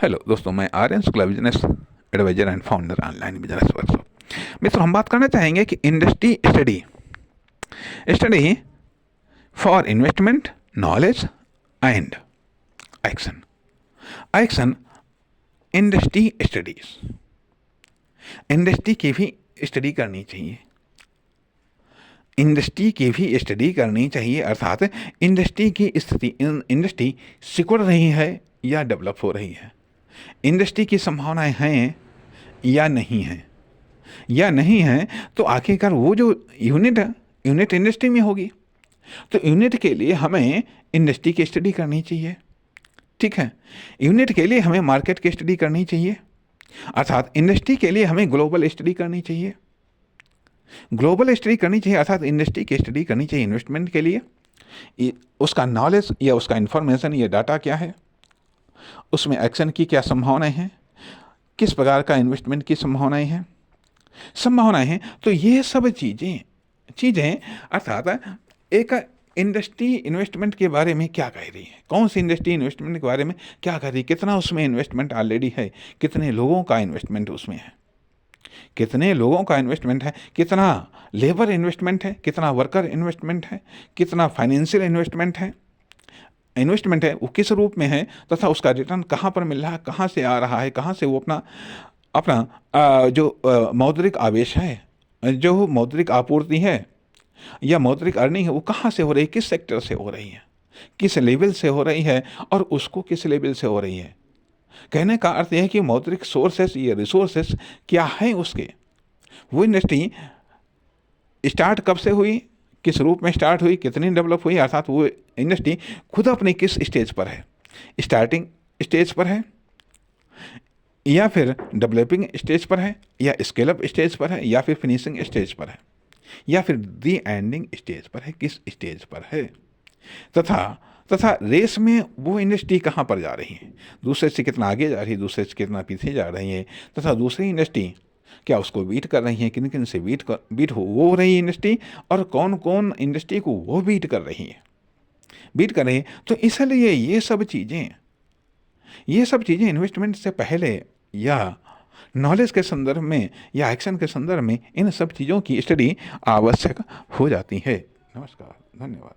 Hello दोस्तों, मैं Aryan Shukla, business adviser and founder online business workshop. मित्रों, हम बात करना चाहेंगे कि industry study study for investment, knowledge and action. Action industry studies, industry की भी स्टडी करनी चाहिए। इंडस्ट्री की भी स्टडी करनी चाहिए, अर्थात इंडस्ट्री की स्थिति, इंडस्ट्री सिकुड़ रही है या डेवलप हो रही है, इंडस्ट्री की संभावनाएं हैं या नहीं हैं, या नहीं है तो आखिरकार वो जो यूनिट इंडस्ट्री में होगी, तो यूनिट के लिए हमें इंडस्ट्री की स्टडी करनी चाहिए। ठीक है, यूनिट के लिए हमें मार्केट की स्टडी करनी चाहिए, अर्थात इंडस्ट्री के लिए हमें ग्लोबल स्टडी करनी चाहिए। ग्लोबल स्टडी करनी चाहिए अर्थात इंडस्ट्री की स्टडी करनी चाहिए। इन्वेस्टमेंट के लिए उसका नॉलेज या उसका इंफॉर्मेशन या डाटा क्या है, उसमें एक्शन की क्या संभावनाएं हैं, किस प्रकार का इन्वेस्टमेंट की संभावनाएं हैं। तो ये सब चीज़ें अर्थात एक इंडस्ट्री इन्वेस्टमेंट के बारे में क्या कह रही है, कौन सी इंडस्ट्री इन्वेस्टमेंट के बारे में क्या कह रही है, कितना उसमें इन्वेस्टमेंट ऑलरेडी है, कितने लोगों का इन्वेस्टमेंट उसमें है, कितने लोगों का इन्वेस्टमेंट है, कितना लेबर इन्वेस्टमेंट है, कितना वर्कर इन्वेस्टमेंट है, कितना फाइनेंशियल इन्वेस्टमेंट है, वो किस रूप में है, तथा उसका रिटर्न कहाँ पर मिल रहा है, कहाँ से आ रहा है, कहाँ से वो अपना जो मौद्रिक आवेश है, जो मौद्रिक आपूर्ति है या मौद्रिक अर्निंग है, वो कहाँ से हो रही है, किस सेक्टर से हो रही है, किस लेवल से हो रही है और उसको किस लेवल से हो रही है। कहने का अर्थ यह है कि मौद्रिक सोर्सेस या रिसोर्सेस क्या है उसके, वो इंडस्ट्री स्टार्ट कब से हुई, किस रूप में स्टार्ट हुई, कितनी डेवलप हुई, अर्थात वो इंडस्ट्री खुद अपने किस स्टेज पर है, स्टार्टिंग स्टेज पर है या फिर डेवलपिंग स्टेज पर है या स्केल अप स्टेज पर है या फिर फिनिशिंग स्टेज पर है या फिर दी एंडिंग स्टेज पर है, किस स्टेज पर है, तथा रेस में वो इंडस्ट्री कहाँ पर जा रही है, दूसरे से कितना आगे जा रही है, दूसरे से कितना पीछे जा रही है, तथा दूसरी इंडस्ट्री क्या उसको बीट कर रही है, किन किन से बीट हो रही है इंडस्ट्री, और कौन कौन इंडस्ट्री को वो बीट कर रही है। तो इसलिए ये सब चीज़ें इन्वेस्टमेंट से पहले या नॉलेज के संदर्भ में या एक्शन के संदर्भ में इन सब चीज़ों की स्टडी आवश्यक हो जाती है। नमस्कार, धन्यवाद।